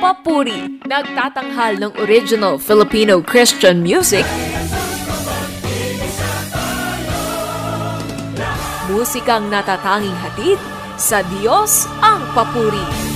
Papuri, nagtatanghal ng original Filipino Christian music, musikang natatanging hatid sa Diyos ang papuri.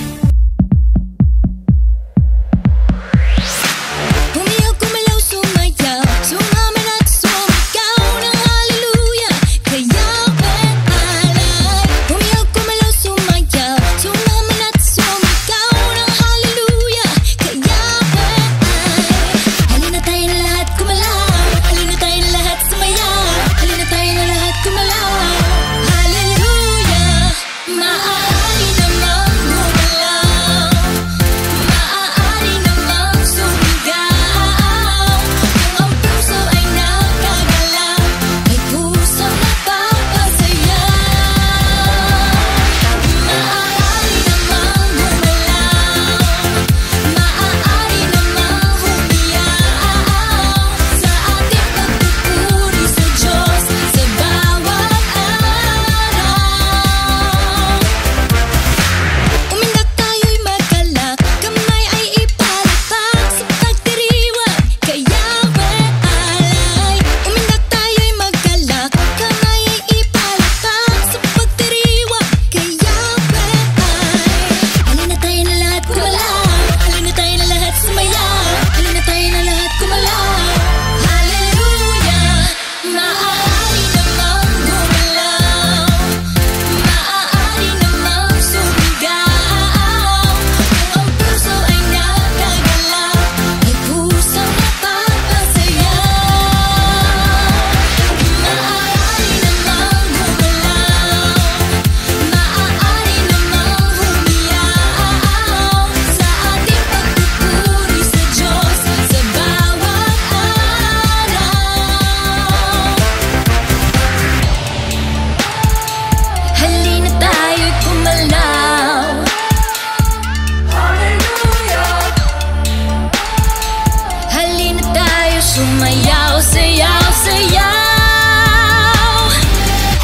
Sumayaw, sayaw, sayaw.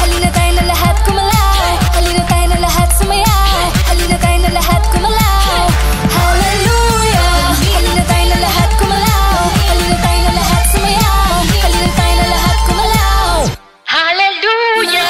Halina tayo na lahat kumalaw. Halina tayo na lahat sumayaw. Halina tayo na lahat kumalaw. Hallelujah. Halina tayo na lahat kumalaw. Halina tayo na lahat sumayaw. Halina tayo na lahat kumalaw. Hallelujah.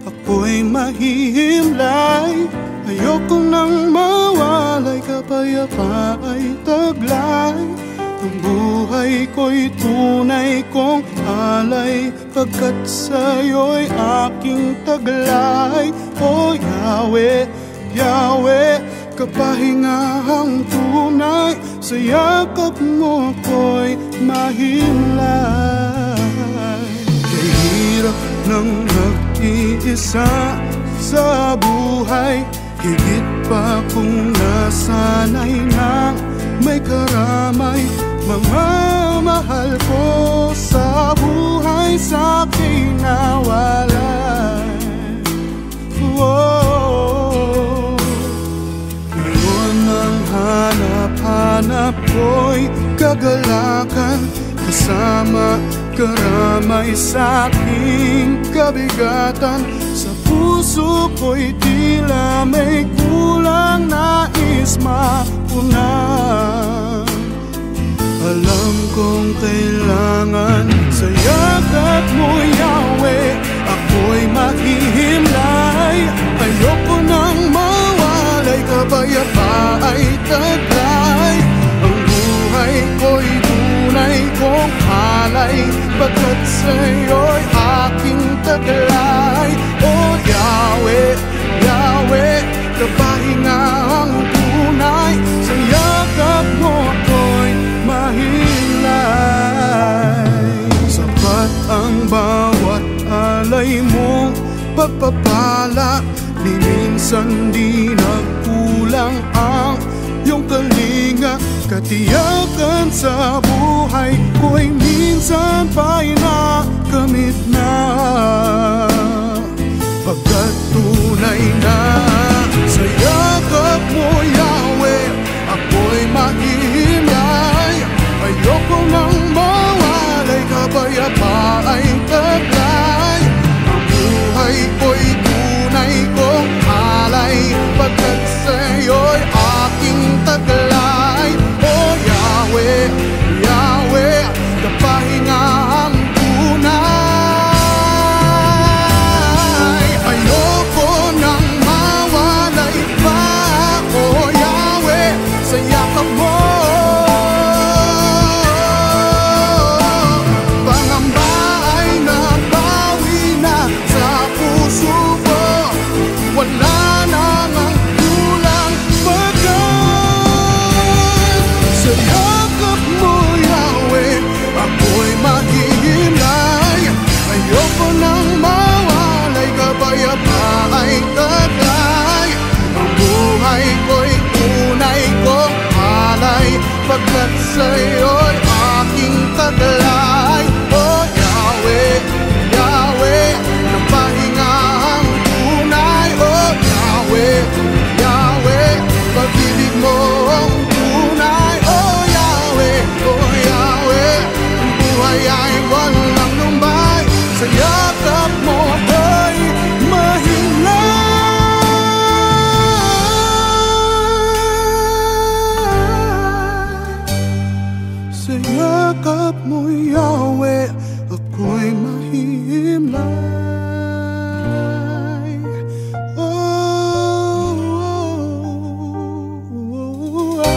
Ako'y mahihimlay, ayoko nang mawalay, kapayapa ay taglay. Ang buhay ko'y tunay kong alay, pagkat sa'yo'y aking taglay. O Yahweh, Yahweh, kapahingahang tunay, sa yakap mo ako'y mahimlay. Kay hirap ng nag-iisa sa buhay, higit pa kung nasanay na may karamay. Mga mahal ko sa buhay, sa'kin nawalay. Ngayon ang hanap-hanap ko'y kagalakan, kasama karamay sa'king kabigatan. Sa puso ko'y tila may kulang, nais mapunan. Alam kong kailangan sa yakap mo, Yahweh, ako'y mahihimlay. Ayoko nang mawalay, kapayapa ay taglay. Ang pagpapala. Ni minsan di nagkulang ang iyong kalinga. Katiyakan sa buhay ko'y minsan pa'y nakamit na. Pagkat tunay na sa yakap mo, Yahweh, ako'y mahihimlay. Ayoko nang mawalay, kapayapa'y taglay. Ang buhay ko'y tunay kong alay, pagkat sa'yo'y aking taglay. Oh Yahweh, Yahweh, kapahingahang tunay. Ayoko nang mawalay pa, oh Yahweh, sa yakap mo. Pangamba ay nabawi na sa puso ko, wala namang kulang pagkat sa yakap mo, Yahweh, ako'y mahihimlay. Ayoko nang mawalay, kapayapa'y taglay. Ang buhay ko'y tunay kong alay, pagkat sa'yo'y aking taglay. Oh Yahweh, Yahweh, ng pahingahang tunay. Oh Yahweh, Yahweh, pag-ibig mo ang tunay. Oh Yahweh, ang buhay ay walang lumbay. Sa yakap mo ako'y mahihimlay. Sa yakap mo, Yahweh, ako'y mahihimlay. Oh, oh, oh, oh.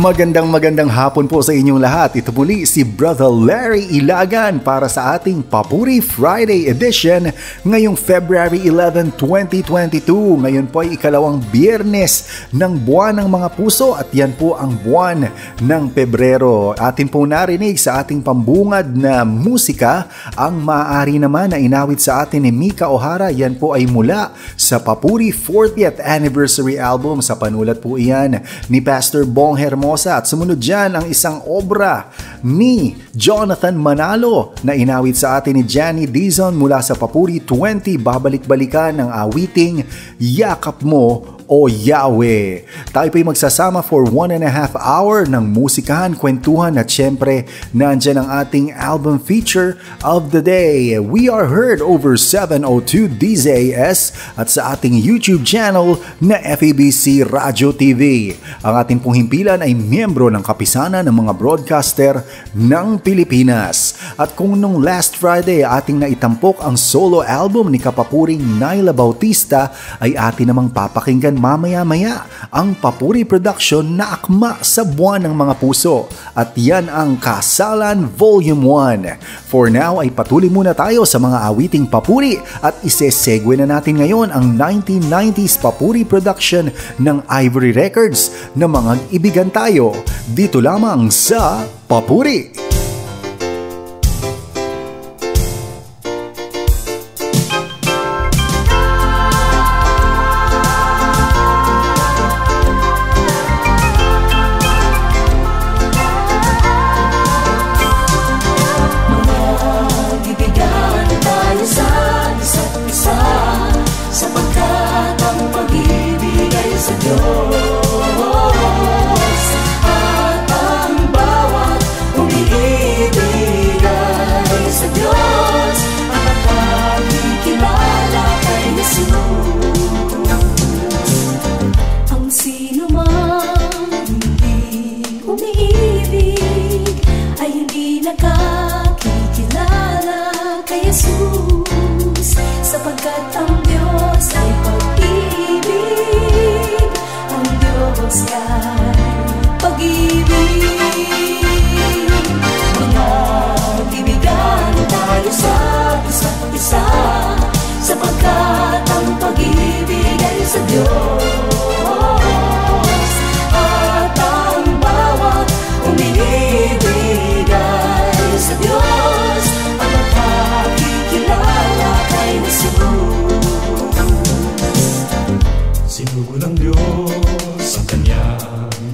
Magandang hapon po sa inyong lahat. Ito muli si Brother Larry Ilagan para sa ating Papuri Friday edition ngayong February 11, 2022. Ngayon po ay ikalawang biyernes ng buwan ng mga puso at yan po ang buwan ng Pebrero. Atin po narinig sa ating pambungad na musika ang maaari naman na inawit sa atin ni Mika O'Hara. Yan po ay mula sa Papuri 40th Anniversary Album. Sa panulat po iyan ni Pastor Bong Hermosa. At sumunod dyan ang isang obra ni Jonathan Manalo na inawit sa atin ni Johnny Dizon mula sa Papuri 20. Babalik-balikan ng awiting Yakap Mo, O Yahweh. Tayo po'y magsasama for 1.5 hour ng musikahan, kwentuhan at syempre nandyan ang ating album feature of the day. We are heard over 702 DZAS at sa ating YouTube channel na FEBC Radio TV. Ang ating pong himpilan ay miyembro ng kapisanan ng mga broadcaster ng Pilipinas. At kung nung last Friday ating naitampok ang solo album ni Kapapuring Naila Bautista, ay atin namang papakinggan mamaya-maya ang Papuri Production na akma sa buwan ng mga puso. At yan ang Kasalan Volume 1. For now ay patuloy muna tayo sa mga awiting papuri at isesegue na natin ngayon ang 1990s Papuri Production ng Ivory Records na Mga Ibigan Tayo. Dito lamang sa Papuri. Sapagkat ang pag-ibig ay sa Diyos, at ang bawat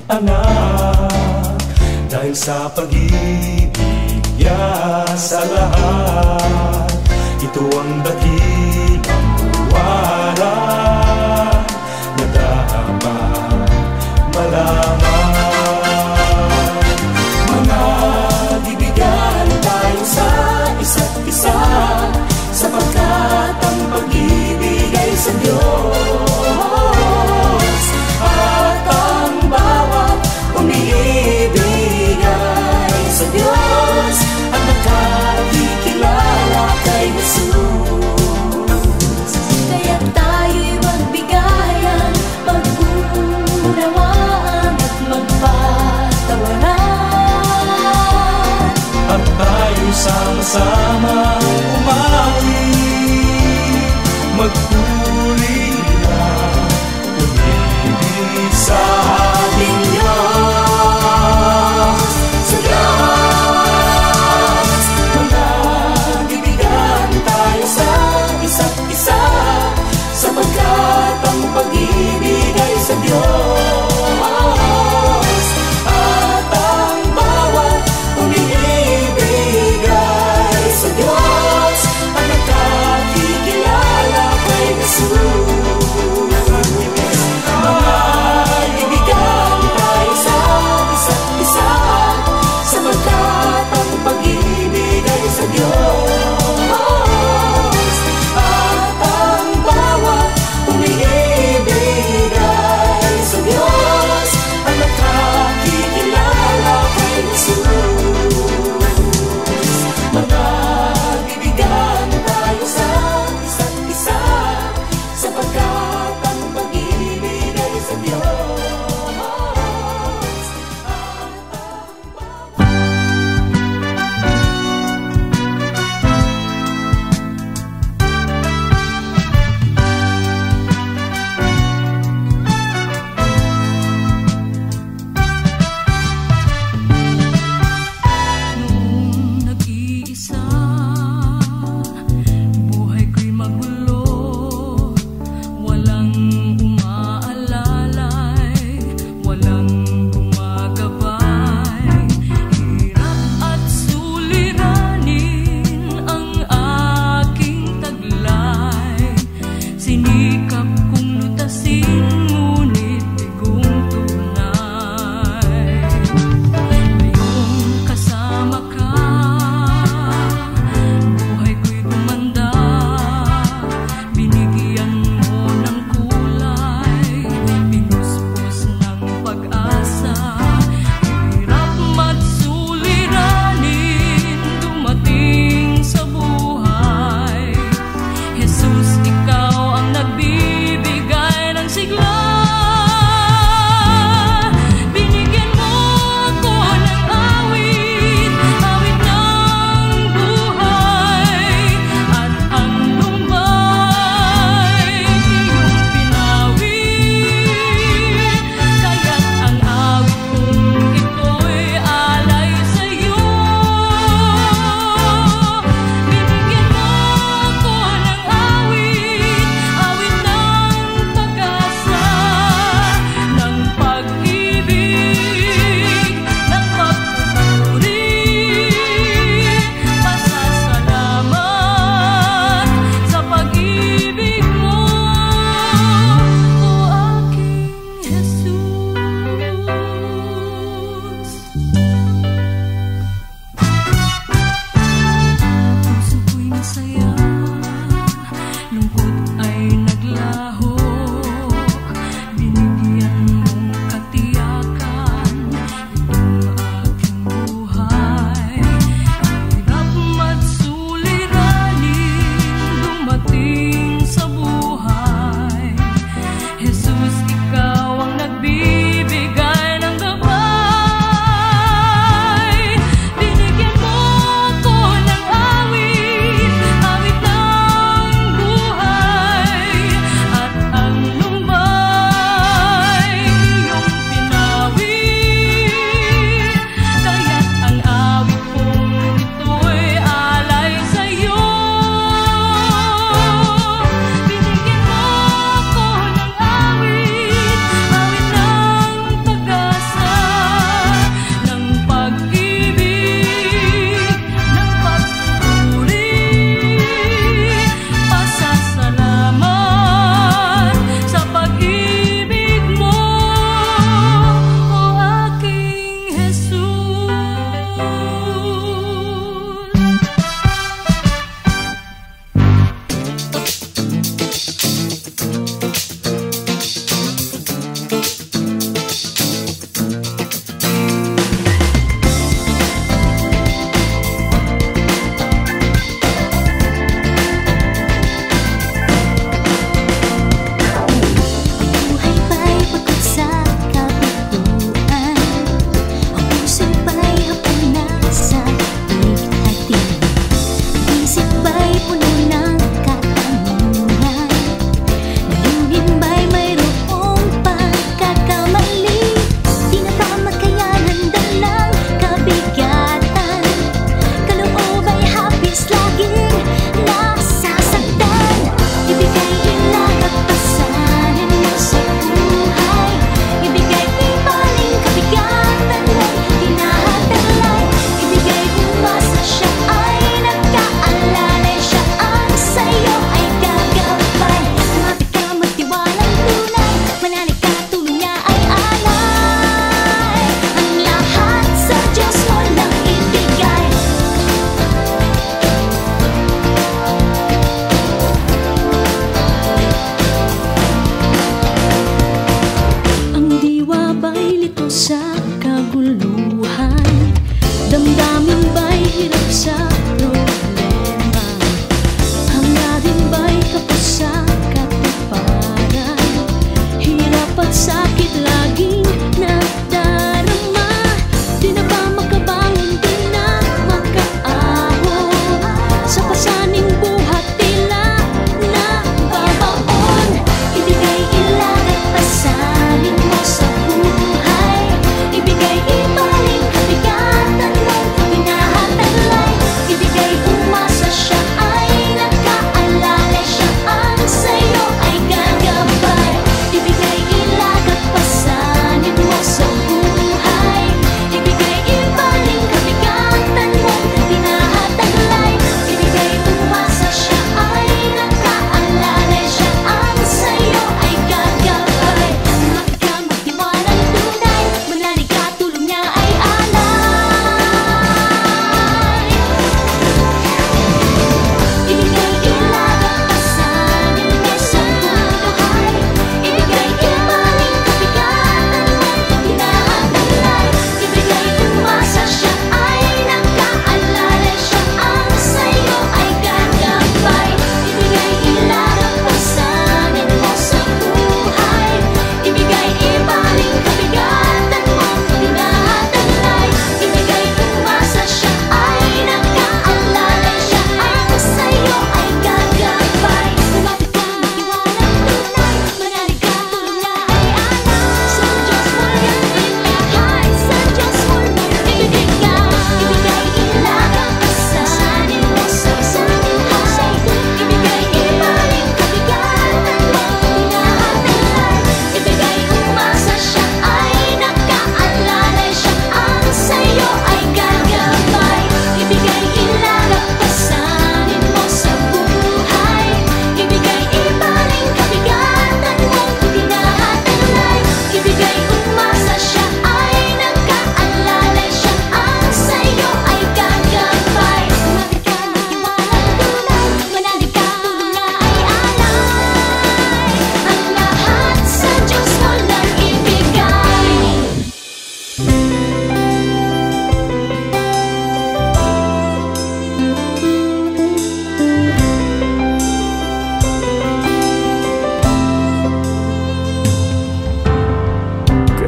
anak. Dahil sa pag-ibig niya sa lahat, ito ang dakilang buwaran na dapat malaman. Managbigan tayo sa isa't isa, sapagkat ang pag-ibig ay sa Diyos, at ang bawat umiibig ay sa Diyos, at nakakikilala kay Jesus. Kaya tayo'y magbigayan, mag-unawaan at magpatawaran. At tayo sama-sama umawi, magpuri na umibig sa ating Diyos. Sa Diyos, managbigan tayo sa isa't isa, sapagkat ang pag-ibig ay sa Diyos, at ang bawat umiibig ay sa Diyos, at nakakikilala kay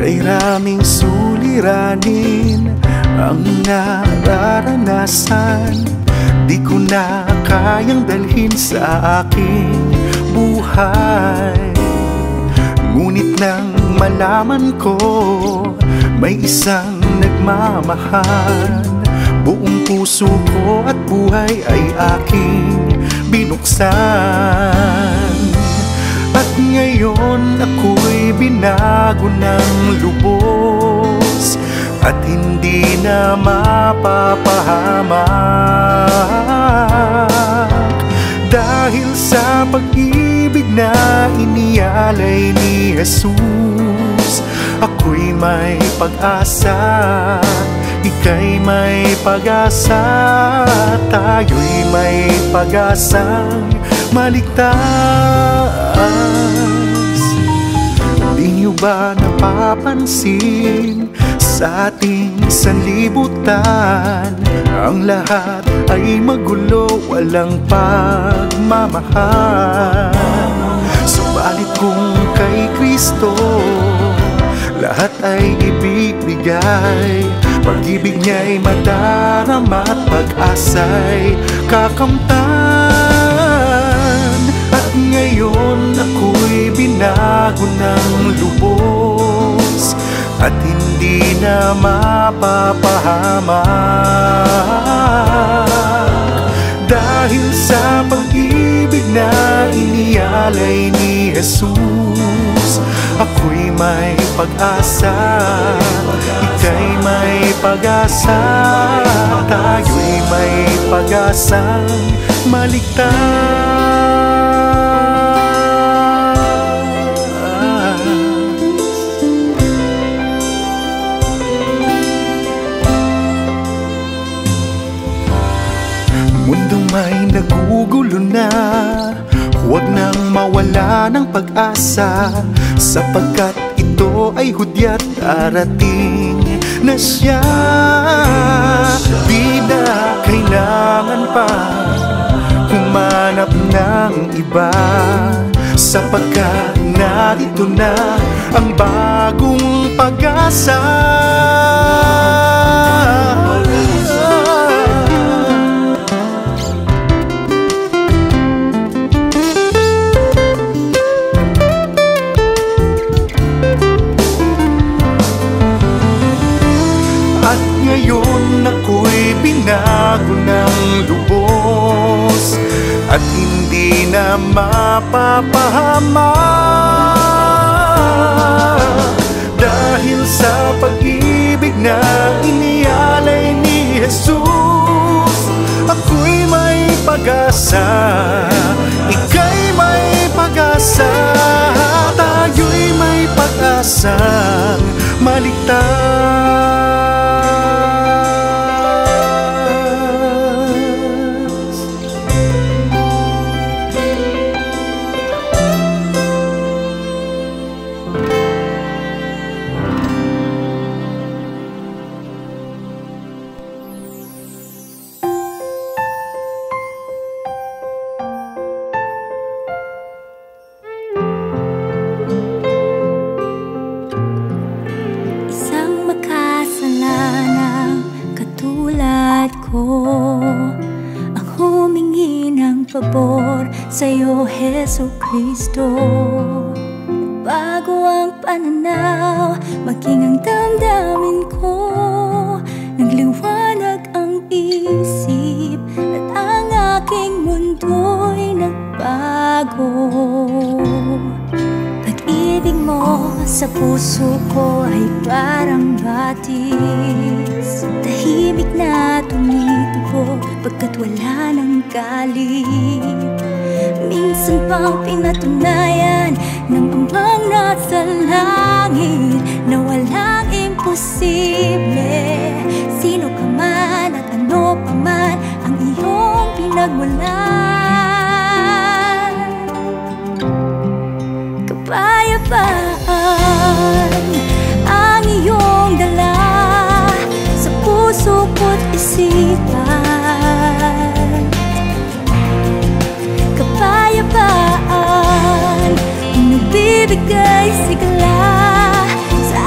Dayraming suliranin ang nararanasan, di ko na kayang dalhin sa aking buhay. Ngunit nang malaman ko may isang nagmamahal, buong puso ko at buhay ay aking binuksan. At ngayon ako'y binago ng lubos at hindi na mapapahamak, dahil sa pag-ibig na inialay ni Jesus. Ako'y may pag-asa, ika'y may pag-asa, tayo'y may pag-asang maligtas. Di niyo ba napapansin sa ating sanlibutan, ang lahat ay magulo, walang pagmamahal? Subalit kung kay Kristo lahat ay ibibigay, pag-ibig niya'y madarama at pag-asa'y kakamtan. At ngayon ako'y binago ng lubos at hindi na mapapahamak, dahil sa pag-ibig na inialay ni Jesus. Ako'y may pag-asa, ika'y may pag-asa, tayo'y may pag-asang maligtas. Mundong may nagugulo na, huwag nang mawala ng pag-asa, sapagkat ito ay hudyat darating na siya. Di na kailangan pa humanap ng iba, sapagkat narito na ang bagong pag-asa. Ngayon ako'y binago ng lubos at hindi na mapapahamak, dahil sa pag-ibig na inialay ni Jesus. Ako'y may pag-asa, ika'y may pag-asa, tayo'y may pag-asang maligtas. Ang humingi ng pabor sa'yo, Hesu Kristo. Bago ang pananaw, maging ang damdamin ko, nagliwanag ang isip at ang aking mundo'y nagbago. Pag-ibig mo sa puso ko ay parang batis, tahimik na tumitibok pagkat wala ng galit. Minsan pang pinatunayan ng Amang nasa langit na walang imposible. Sino ka man at ano pa man ang iyong pinagmulan, kapayapaan ang iyong dala sa puso ko't isipan. Kapayapaan ang nagbibigay sigla sa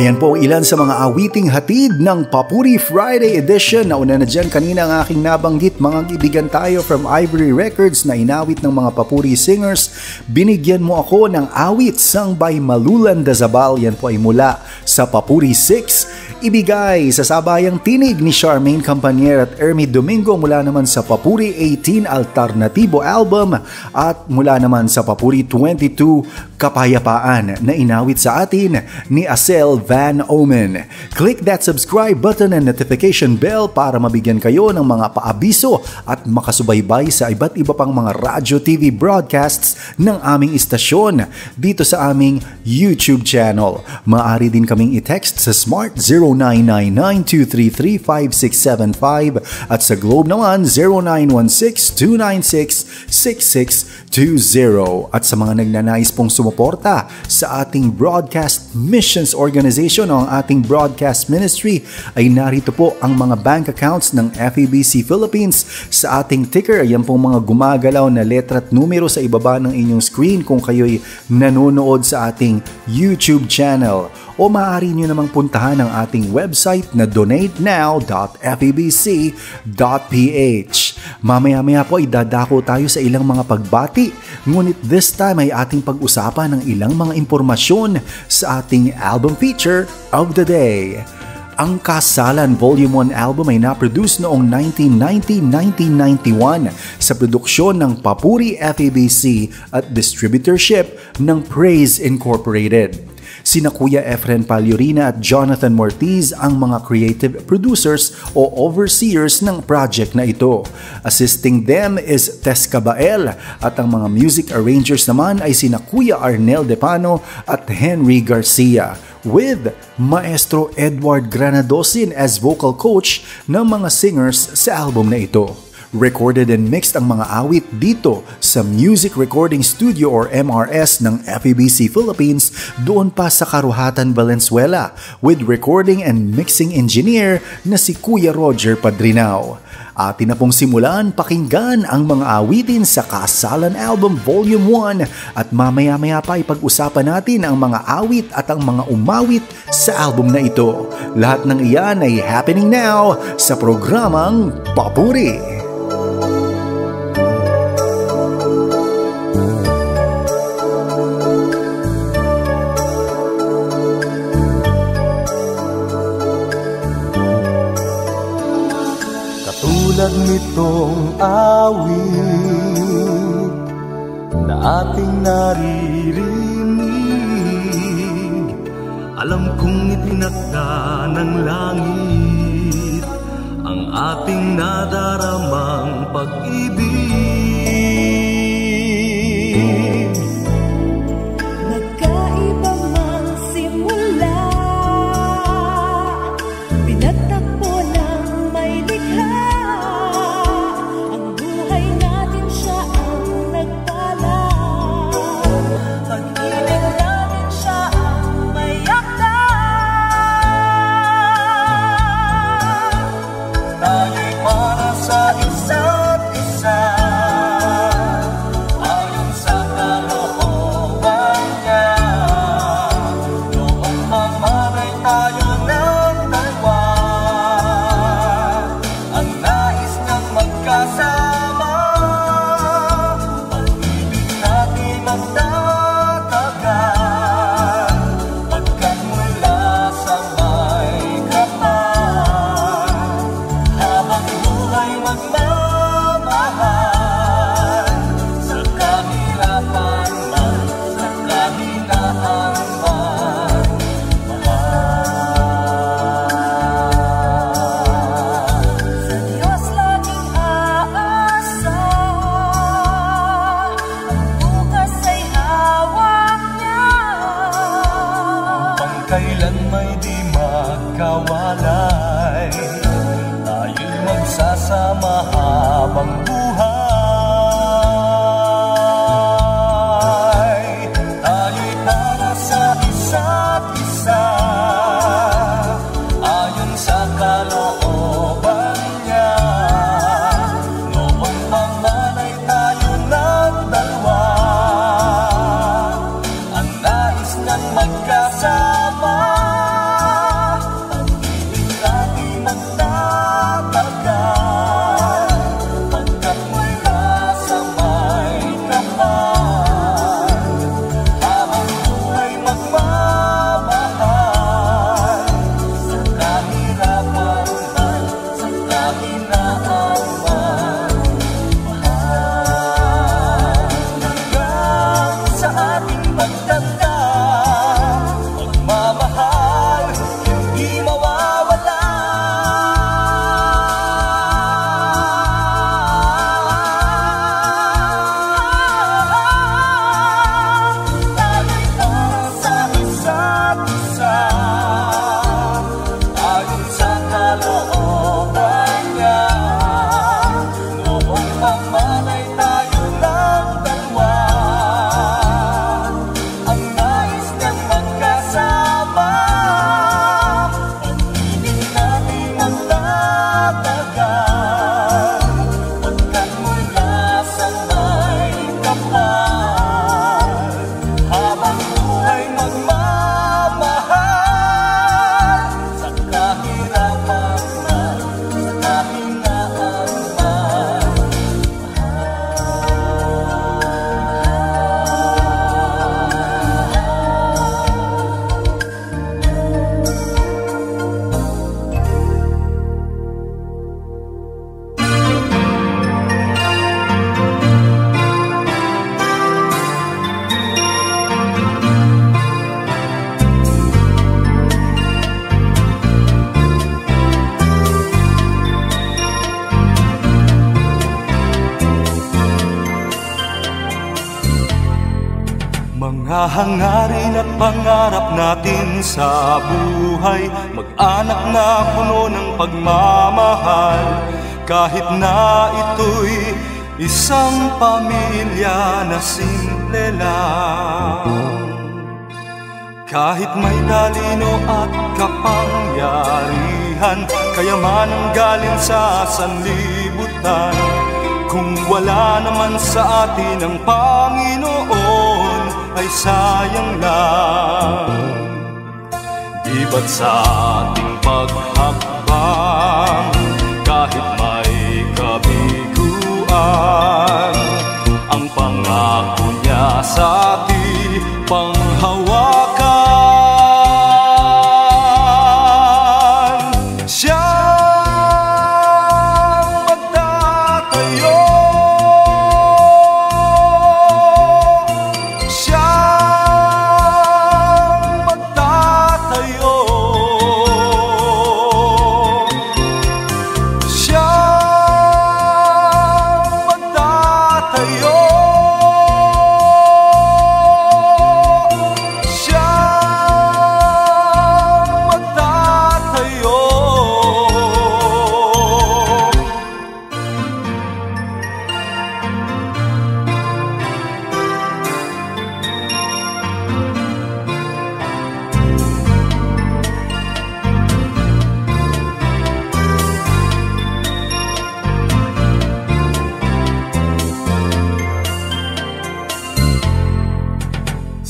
Ayan po ilan sa mga awiting hatid ng Papuri Friday Edition. Nauna na dyan kanina ang aking nabanggit, mga kaibigan tayo from Ivory Records na inawit ng mga Papuri singers. Binigyan mo ako ng awit sung by Malulan Dazabal. Yan po ay mula sa Papuri 6. Ibigay sa sabayang tinig ni Charmaine Campanier at Ermi Domingo mula naman sa Papuri 18 Alternatibo album at mula naman sa Papuri 22 Kapayapaan na inawit sa atin ni Asel Van Omen. Click that subscribe button and notification bell para mabigyan kayo ng mga paabiso at makasubaybay sa iba't iba pang mga radyo TV broadcasts ng aming istasyon dito sa aming YouTube channel. Maaari din kaming i-text sa Smart 0999-233-5675 at sa Globe naman 0916-296-6620. At sa mga nagnanais pong sumuporta sa ating Broadcast Missions Organization o ang ating broadcast ministry ay narito po ang mga bank accounts ng FEBC Philippines sa ating ticker. Ayan pong mga gumagalaw na letra at numero sa ibaba ng inyong screen kung kayo'y nanonood sa ating YouTube channel. O maaari nyo namang puntahan ang ating website na donatenow.febc.ph. Mamaya-maya po idadako tayo sa ilang mga pagbati, ngunit this time ay ating pag-usapan ng ilang mga impormasyon sa ating album feature of the day. Ang Kasalan Volume 1 album ay na-produce noong 1990-1991 sa produksyon ng Papuri FEBC at distributorship ng Praise Incorporated. Sina Kuya Efren Pagliorina at Jonathan Mortiz ang mga creative producers o overseers ng project na ito. Assisting them is Tess Cabael at ang mga music arrangers naman ay sina Kuya Arnel Depano at Henry Garcia, with Maestro Edward Granadosin as vocal coach ng mga singers sa album na ito. Recorded and mixed ang mga awit dito sa Music Recording Studio or MRS ng FEBC Philippines doon pa sa Karuhatan, Valenzuela, with recording and mixing engineer na si Kuya Roger Padrinao. Atin na pong simulan pakinggan ang mga awitin sa Kasalan Album Volume 1 at mamaya-maya pa ipag-usapan natin ang mga awit at ang mga umawit sa album na ito. Lahat ng iyan ay happening now sa programang Papuri. Tulad nitong awit na ating naririnig, alam kong itinakda ng langit ang ating nadaramang pag-ibig. Magkaiba mang simula, pinatakbo ng may likha. Kailan may di magkawalay, tayo'y magsasama habang buhay. Tayo'y para sa isa't isa, ayon sa kalooban niya. Noong panganay tayo ng dalawa, ang nais ng magkasama. Mga hangarin at pangarap natin sa buhay, mag-anak na puno ng pagmamahal. Kahit na ito'y isang pamilya na simple lang. Kahit may talino at kapangyarihan, kayamanang galing sa sanlibutan, kung wala naman sa atin ang Panginoon, ay sayang lang. Di ba't sa ating paghakbang, kahit may kabiguan, ang pangako niya sa ating panghawakan, siyang magtatayo, siyang magtatayo, siyang magtatayo,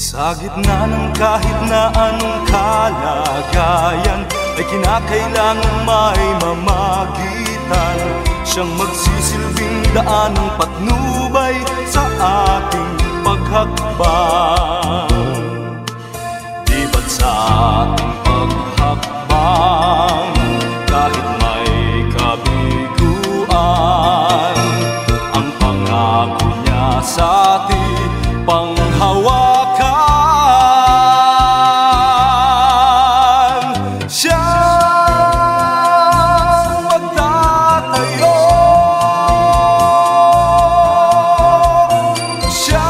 sa gitna ng kahit na anong kalagayan, ay kinakailangan may mamagitan. Siyang magsisilbing daan ng patnubay sa ating paghakbang. Di ba't sa ating paghakbang, kahit may kabiguan, ang pangako niya sa ating panghawakan, siyang magtatayo, siyang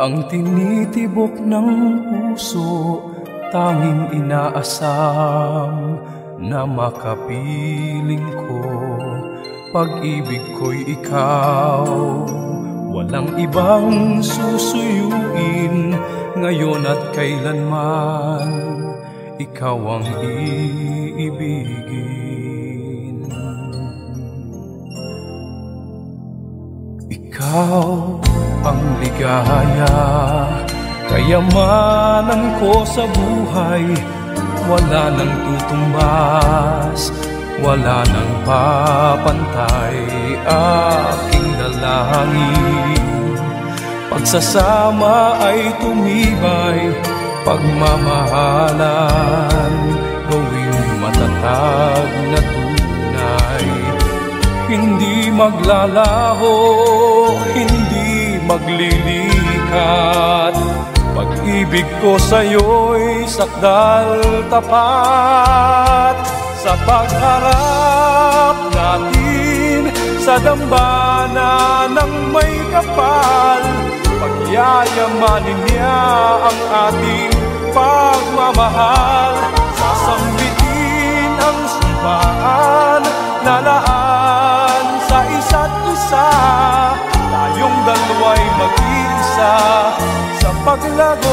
ang tinitibok ng puso, tanging inaasam na makapiling ko. Pag-ibig ko'y ikaw, walang ibang susuyuin, ngayon at kailanman, ikaw ang iibigin. Ikaw ang ligaya, kayamanan ko sa buhay, wala nang tutumbas, wala nang papantay, aking dalangin. Pagsasama ay tumibay, pagmamahalan gawing matatag na tunay. Hindi maglalaho, hindi maglilikat, pag-ibig ko sa'yo'y sakdal tapat. Sa pagharap natin sa dambana ng may kapal, pagyayamanin niya ang ating pagmamahal. Sasambitin ang sumpaan na laan sa isa't isa, tayong dalawa'y mag-iisa sa paglago'y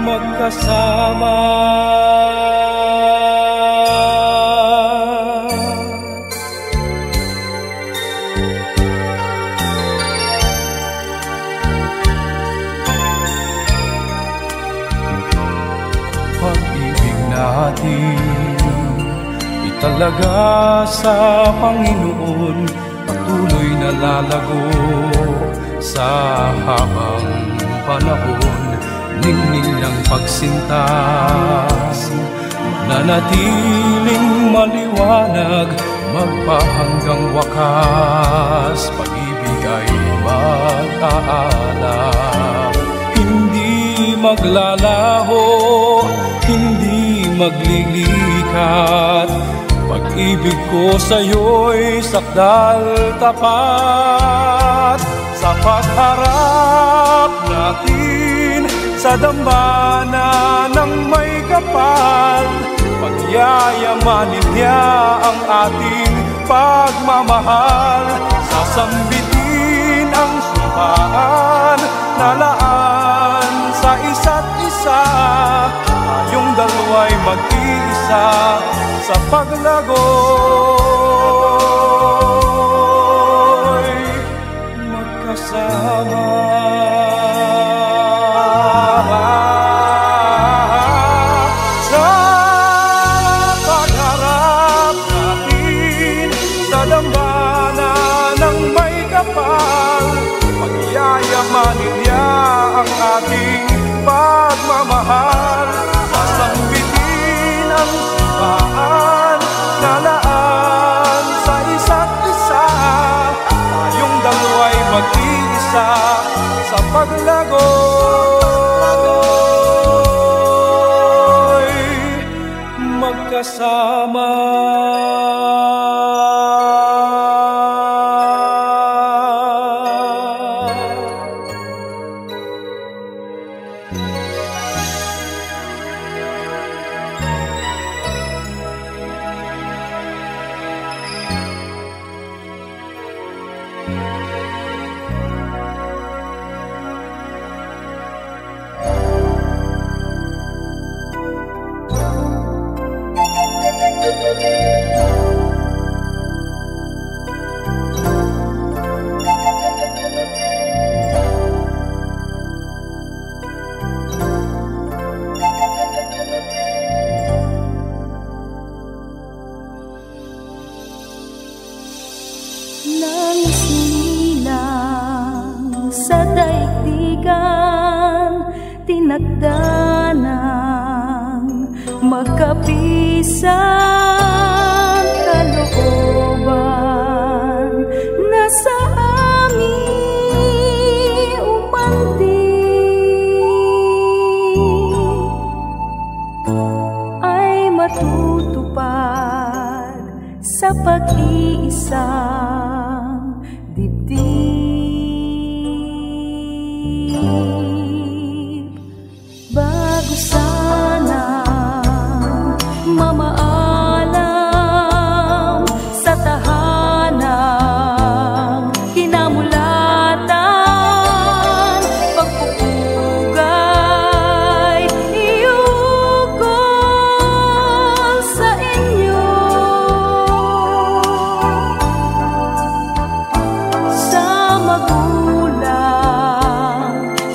magkasama. Pag-ibig natin italaga sa Panginoon, patuloy na lalago sa habang panahon. Ningning ng pagsintas, mananatiling maliwanag, magpahanggang wakas, pag-ibig ay mag-aalab. Hindi maglalaho, hindi maglilikat, pag-ibig ko sa'yo'y sakdal tapat. Sa pagharap natin sa dambana ng may kapal, pagyayamanin niya ang ating pagmamahal. Sasambitin ang sumpaan na laan sa isa't isa, tayong dalawa'y mag-iisa sa paglago'y magkasama. Sa pagharap natin sa dambana ng may kapal, pagyayamanin niya ang ating pagmamahal. Sasambitin ang sumpaan na laan sa isa't isa, tayong dalawa'y mag-iisa sa paglago'y magkasama. Nais nilang sa daigdigan, tinagda ng magkapisang kalooban, nasa amin umantig ay matutupad sa pag-iisang Bago sana mamaalam sa tahanang kinamulatan, pagpupugay iukol sa inyo. Sa magulang,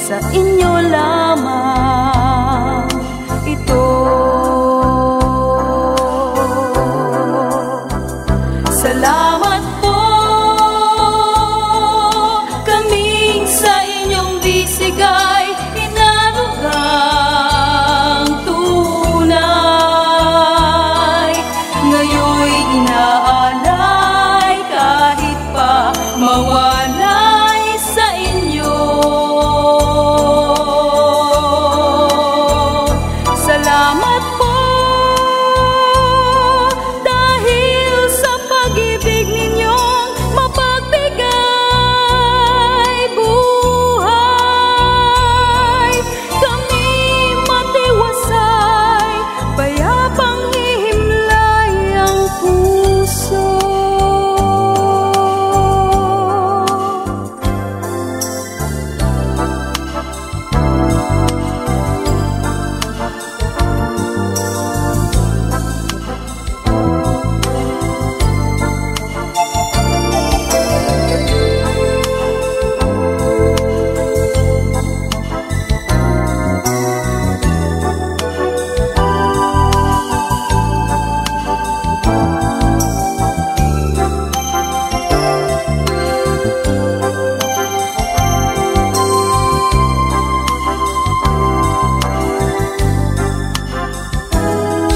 sa inyo lamang ito. Salamat po kaming sa inyong bisigay, inarugang tunay. Ngayon'y inaalay kahit pa mawalay sa inyo. Salamat po dahil sa pag-ibig ninyong mapagbigay buhay. Kami matiwasay, payapang ihimlay ang puso.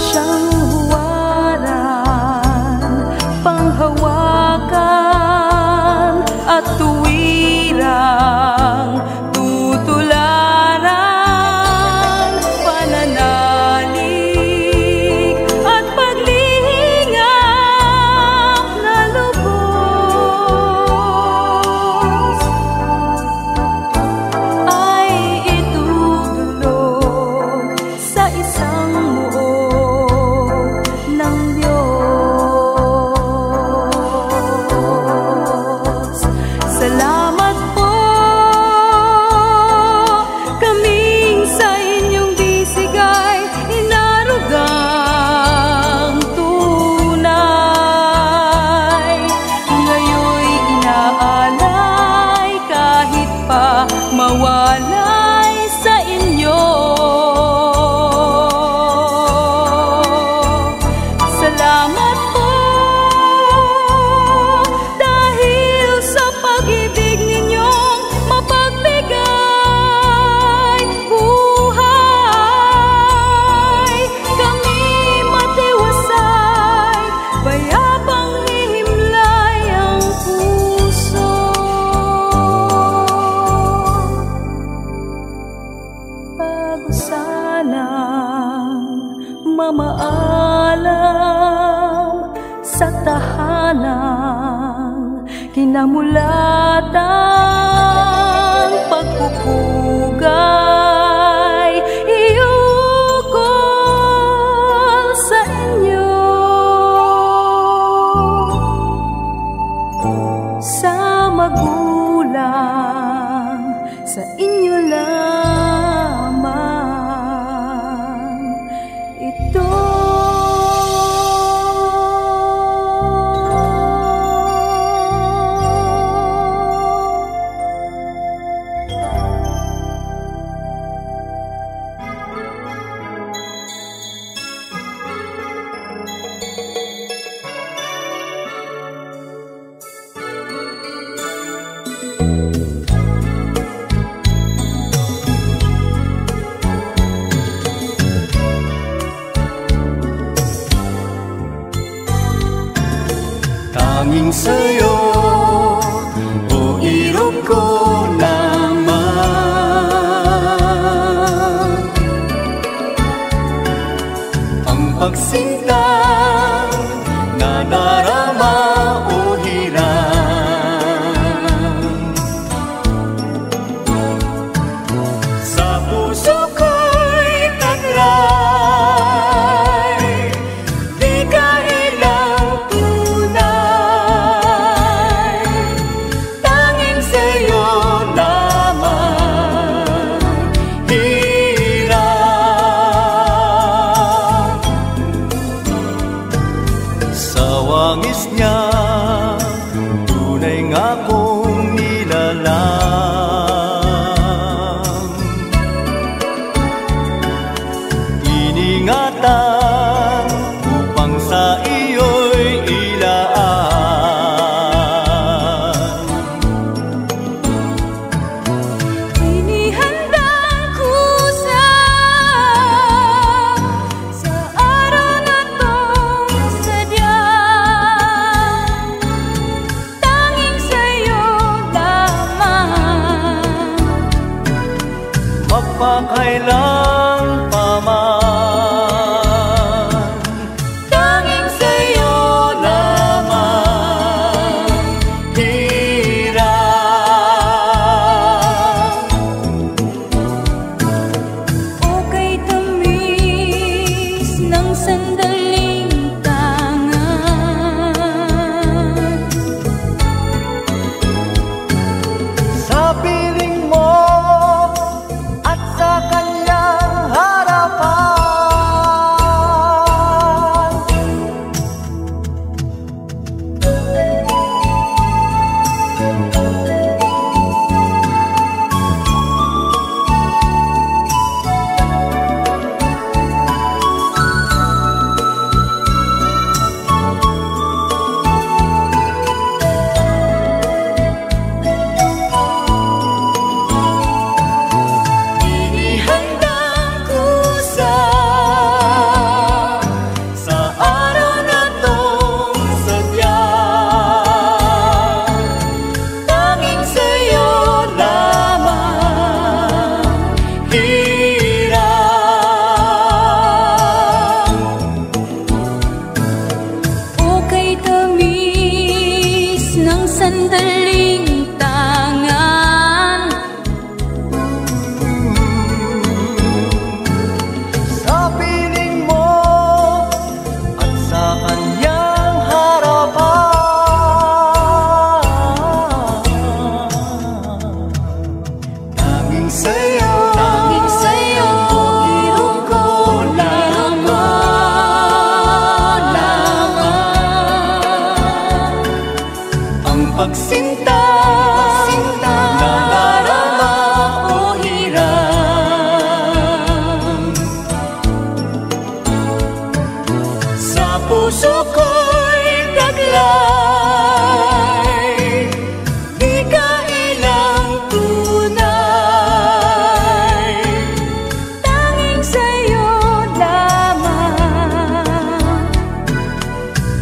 Siyang huwaran, panghawakan at tuwirang tutularan, pananalig at paglihingap na lubos ay itutulog sa isang muog ng Diyos. Salamat po kaming sa inyong bisigay, inarugang tunay. Ngayon'y inaalay kahit pa mawalay sa inyo. Salamat po dahil sa pag-ibig ninyong mapagbigay buhay. Kami matiwasay, payapang ihimlay ang puso. Bago sanang mamaalam sa tahanang kinamulatan, pagpupugay iukol sa inyo. Sa magulang, sa inyo lamang ito. Tanging sa'yo, o irog ko naman, ang pagsinta na darama o hiram. magpakailan pa man. Tanging sa'yo lamang hirap. Okay tamis ng sandaling tangan. Sa piling mo at sa kanyang harapan. Inihandang kusa sa araw na tong sadya. Tanging sa'yo lamang hirap. Okay tamis ng sandaling tangan. Sa piling mo at sa kanyang harapan. Tanging sa'yo iyong ko lamang ang pagsinta na darama o hiram. Sa puso ko'y taglay, di ka ilang tunay. Tanging sa'yo lamang.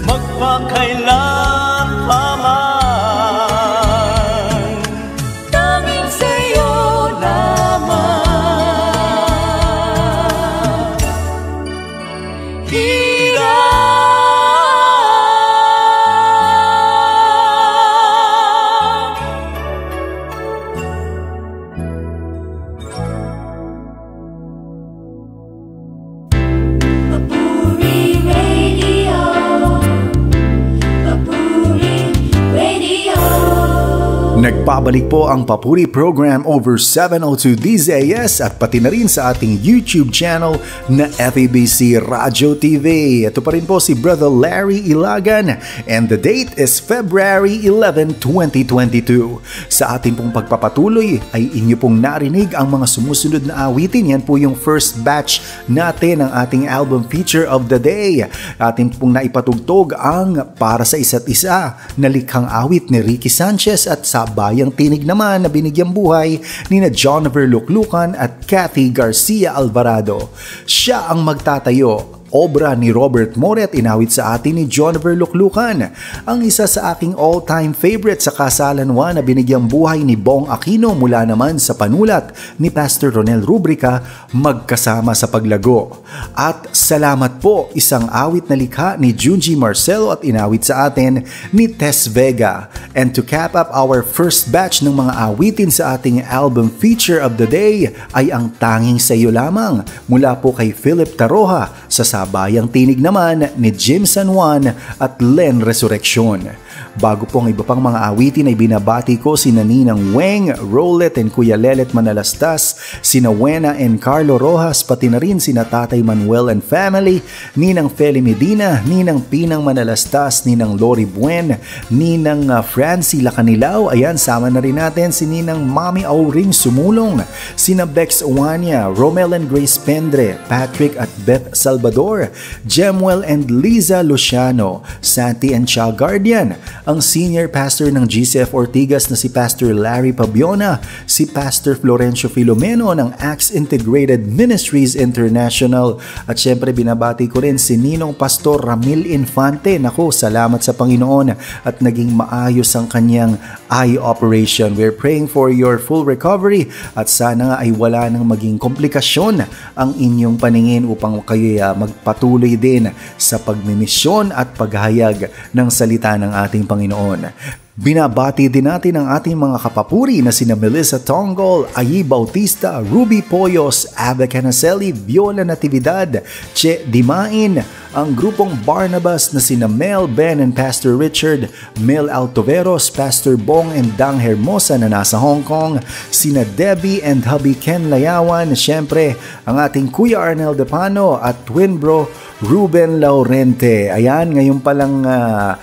Magpakailan pa man. Tanging sa'yo lamang hirap. Papuri Radio. Papuri Radio. Nagbabalik po ang Papuri Program over 702 DZAS at pati na rin sa ating YouTube channel na FEBC Radio TV. Ito pa rin po si Brother Larry Ilagan and the date is February 11, 2022. Sa ating pong pagpapatuloy ay inyo pong narinig ang mga sumusunod na awitin. Yan po yung first batch natin ng ating album feature of the day. Ating pong naipatugtog ang Para sa Isa't Isa na likhang awit ni Ricky Sanchez at Sa Bayang Tinig naman na binigyang buhay ni na Jonover Luklukan at Kathy Garcia Alvarado. Siya ang magtatayo. Obra ni Robert Moret, inawit sa atin ni Jonover Luklukan. Ang isa sa aking all-time favorite sa Kasalan 1 na binigyang buhay ni Bong Aquino mula naman sa panulat ni Pastor Ronel Rubrica, Magkasama sa Paglago. At Salamat Po, isang awit na likha ni Junji Marcelo at inawit sa atin ni Tess Vega. And to cap up our first batch ng mga awitin sa ating album feature of the day ay ang Tanging Sa'yo Lamang mula po kay Philip Taroja. Sa Sabayang Tinig naman ni Jim San Juan at Len Resurrection. Bago po ang iba pang mga awitin ay binabati ko si Ninang Weng, Rolet and Kuya Lelet Manalastas, sina Wena and Carlo Rojas, pati na rin sina Tatay Manuel and family, Ninang Feli Medina, Ninang Pinang Manalastas, Ninang Lori Buen, Ninang Francie Lacanilaw, ayan, sama na rin natin si Ninang Mami Auring Sumulong, sina Bex Uwania, Romel and Grace Pendre, Patrick at Beth Salvador, Jemuel and Liza Luciano, Santi and Cha Guardian, ang Senior Pastor ng GCF Ortigas na si Pastor Larry Pabiona, si Pastor Florencio Filomeno ng Acts Integrated Ministries International, at syempre binabati ko rin si Ninong Pastor Ramil Infante. Nako, salamat sa Panginoon at naging maayos ang kanyang eye operation. We're praying for your full recovery at sana nga ay wala nang maging komplikasyon ang inyong paningin upang kayo magpatuloy din sa pagmimisyon at paghayag ng salita ng ating Panginoon. Binabati din natin ang ating mga kapapuri na sina Melissa Tongol, Ayi Bautista, Ruby Poyos, Ava Canaselli, Viola Natividad, Che Dimain, ang grupong Barnabas na sina Mel, Ben and Pastor Richard, Mel Altoveros, Pastor Bong and Dang Hermosa na nasa Hong Kong, sina Debbie and Hubby Ken Layawan, syempre ang ating Kuya Arnel Depano at Twin Bro Ruben Laurente. Ayan, ngayon palang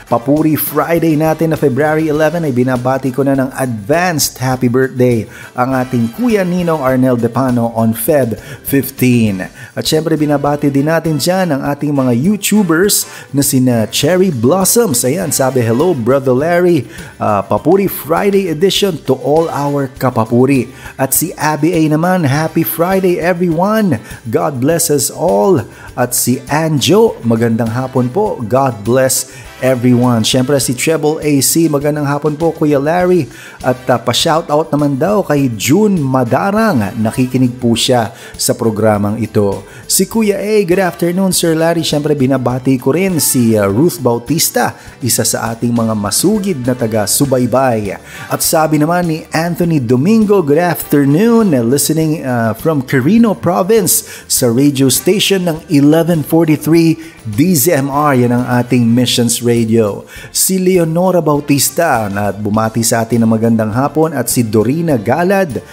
Papuri Friday natin na February 11 ay binabati ko na ng advanced happy birthday ang ating Kuya Ninong Arnel Depano on Feb 15. At syempre binabati din natin dyan ang ating mga YouTubers na sina Cherry Blossoms. Ayan, sabi hello Brother Larry, Papuri Friday edition to all our kapapuri. At si Abby A naman, happy Friday everyone, God bless us all. At si Anjo, magandang hapon po, God bless everyone. Siyempre si Treble AC, magandang hapon po Kuya Larry. At pa-shoutout naman daw kay June Madarang, nakikinig po siya sa programang ito. Si Kuya A, good afternoon Sir Larry. Siyempre binabati ko rin si Ruth Bautista, isa sa ating mga masugid na taga-subaybay. At sabi naman ni Anthony Domingo, good afternoon, listening from Quirino Province sa radio station ng 1143 DZMR, yan ang ating Missions Radio. Si Leonora Bautista na bumati sa atin ng magandang hapon, at si Dorina Galad,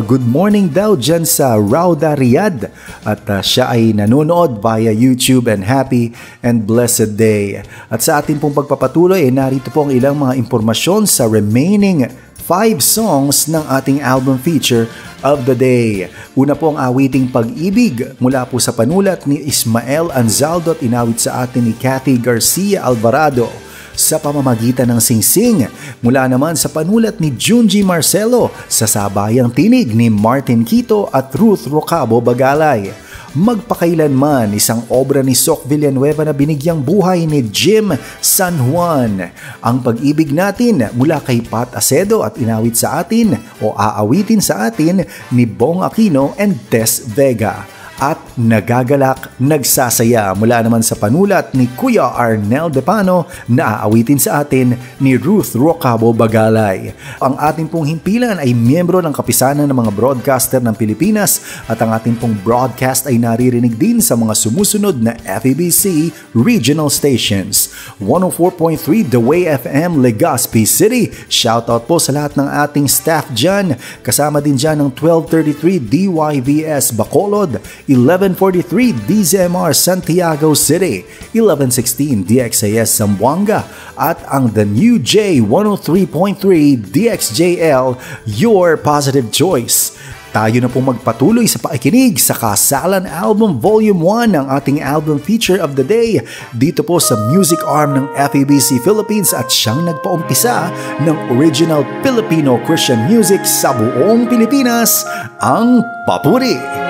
good morning daw dyan sa Rauda, Riyadh, at siya ay nanonood via YouTube, and happy and blessed day. At sa ating pong pagpapatuloy ay narito po ang ilang mga impormasyon sa remaining 5 songs ng ating album feature of the day. Una po ang awiting Pag-ibig mula po sa panulat ni Ismael Anzaldo at inawit sa atin ni Cathy Garcia Alvarado. Sa pamamagitan ng singsing mula naman sa panulat ni Junji Marcelo, sa sabayang tinig ni Martin Quito at Ruth Rocabo Bagalay. Magpakailanman, isang obra ni Sok Villanueva na binigyang buhay ni Jim San Juan. Ang Pag-ibig natin mula kay Pat Acedo at inawit sa atin o aawitin sa atin ni Bong Aquino and Tess Vega. At Nagagalak, Nagsasaya mula naman sa panulat ni Kuya Arnel Depano na aawitin sa atin ni Ruth Rocabo Bagalay. Ang ating pong himpilan ay miyembro ng kapisanan ng mga broadcaster ng Pilipinas, at ang ating pong broadcast ay naririnig din sa mga sumusunod na FEBC regional stations. 104.3 The Way FM Legazpi City. Shoutout po sa lahat ng ating staff dyan. Kasama din dyan ng 1233 DYVS Bacolod, 1143 DZMR Santiago City, 1116 DXAS Zamboanga, at ang The New J 103.3 DXJL, your positive choice. Tayo na pong magpatuloy sa pakikinig sa Kasalan Album Volume 1, ang ating album feature of the day dito po sa music arm ng FEBC Philippines, at siyang nagpaumpisa ng original Filipino Christian music sa buong Pilipinas, ang Papuri.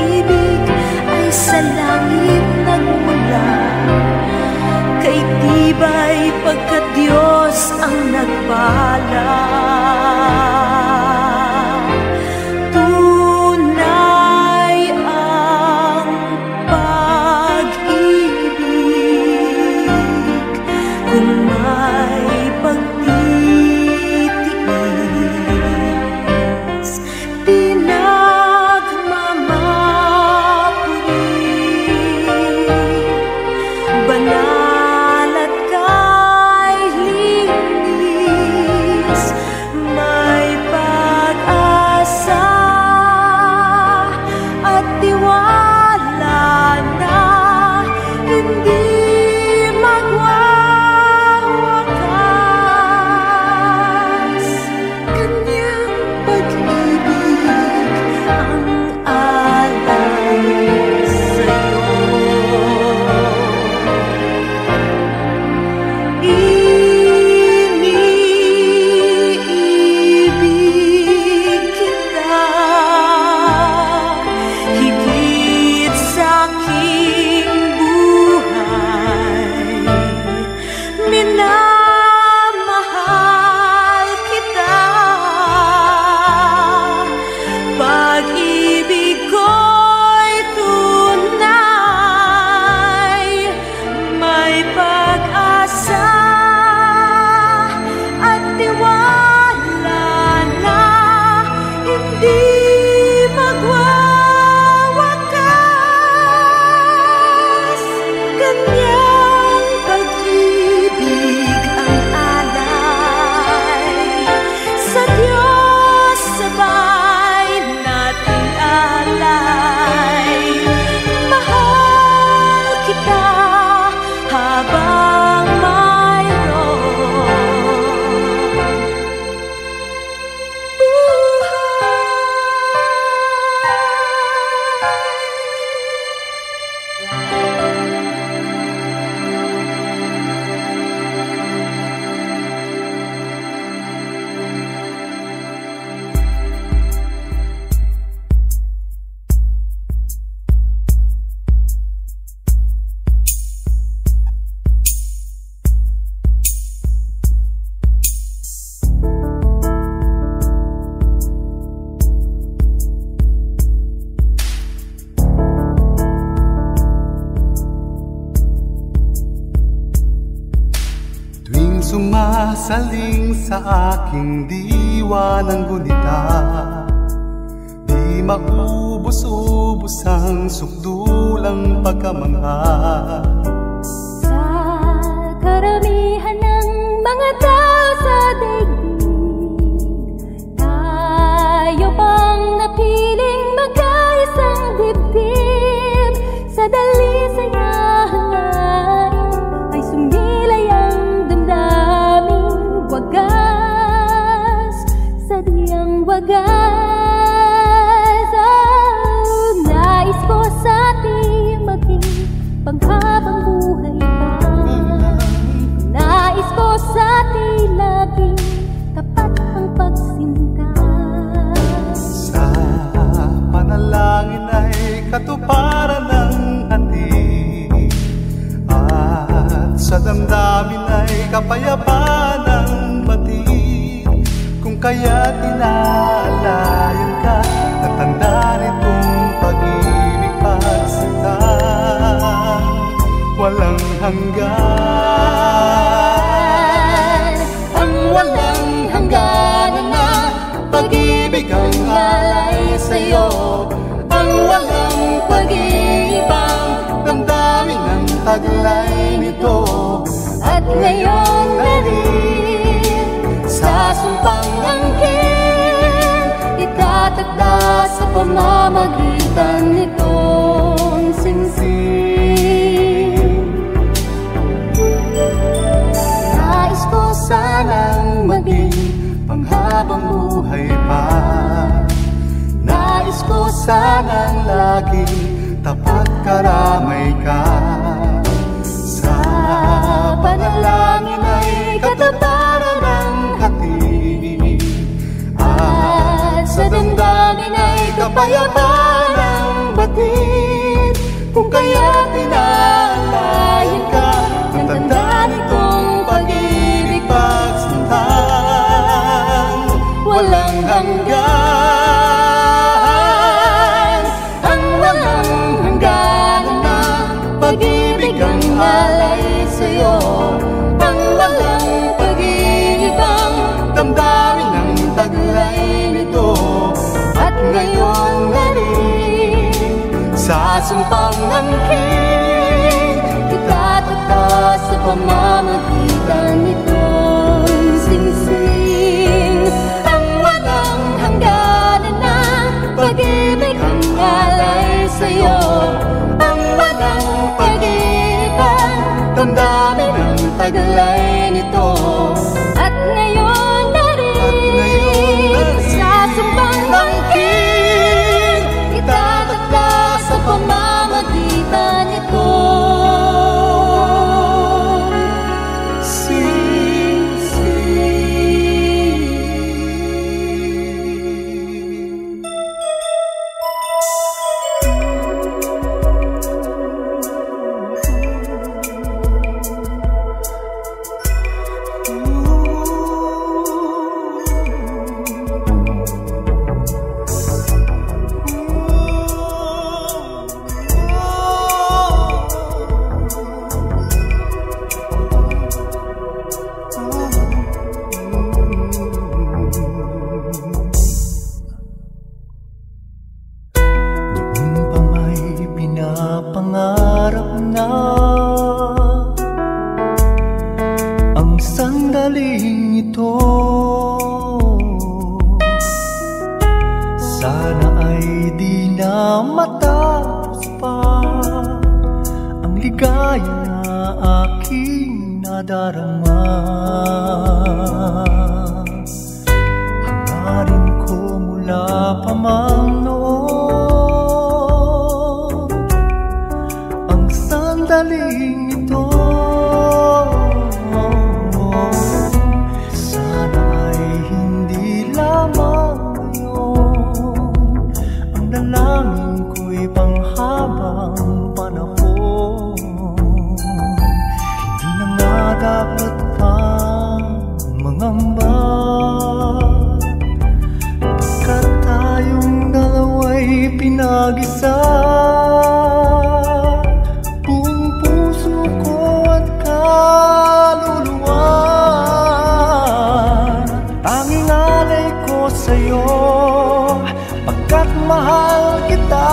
pag-ibig ay sa langit nagmula. Kay tibay pagkat Diyos ang nagpala. Tunay ang pag-ibig kung may pagtitiis, pinagmamapuri, banal at kay linis, may pag-asa at tiwala na hindi magwawakas. Kanyang pag-ibig ang alay sa'yo. Iniibig kita higit sa aking buhay. Minamahal kita. Pag-ibig ko'y tunay, may pag-asa at tiwala na hindi magwawakas. Kanyang pag-ibig ang alay sa Diyos, sabay nating alay. Mahal kita habang tuwing sumasaling sa aking diwa ng gunita, di maubos-ubos ang sukdulang pagkamangha. sa karamihan ng mga tao sa daigdig, tayo bang napiling magkaisang dibdib? Sa dalisayahan ay sumilay ang damdaming wagas, sadyang wagas. Nais ko sa ating maging panghabang buhay pa. Nais ko sa ating laging tapat ang pagsinta. Sa panalangin ay katuparan ng hati, at sa damdamin ay kapayapaan ng batid. Kung kaya't inaalayan ka, natanda nitong pag-ibig pagsintang walang hanggan. Ang walang hangganan na pag-ibig ang alay sa'yo. Ang walang pag-iibang damdamin ang taglay nito. At ngayon na rin sa sumpang angkin, itatakda sa pamamagitan nitong singsing. Nais ko sanang maging panghabang buhay pa. Nais ko sanang laging tapat karamay ka. Sa panalangin ay katuparan ng hati, at sa damdamin ay kapayapaan ng batid. kapatid. Kung kaya't inalayan ka, ang tanda nitong pag-ibig pagsundan walang hanggan. Ang walang hanggan na pag-ibig ang alay sa'yo. Ang walang pag-ibig ang damdamin ng taglay nito. At ngayon na rin sa sumpang angkin, itatagda sa pamamagitan nitong singsing. Ang walang hangganan na pag-ibig ang alay sa'yo. Ang walang pag-ibig ang damdamin ang taglay nito. At ngayon na rin sa sumpang angkin, itatagda sa pamamagitan nito. Pangarap na ang sandaling ito, sana ay di na matapos pa ang ligaya na aking nadarama. Hangarin ko mula pa man sandaling ito, sana ay hindi lamang ngayon. Ang dalangin ko'y panghabang panahon. Hindi na nga dapat pang mangamba, pagkat tayong dalawa'y pinag-isa. Pagkat mahal kita,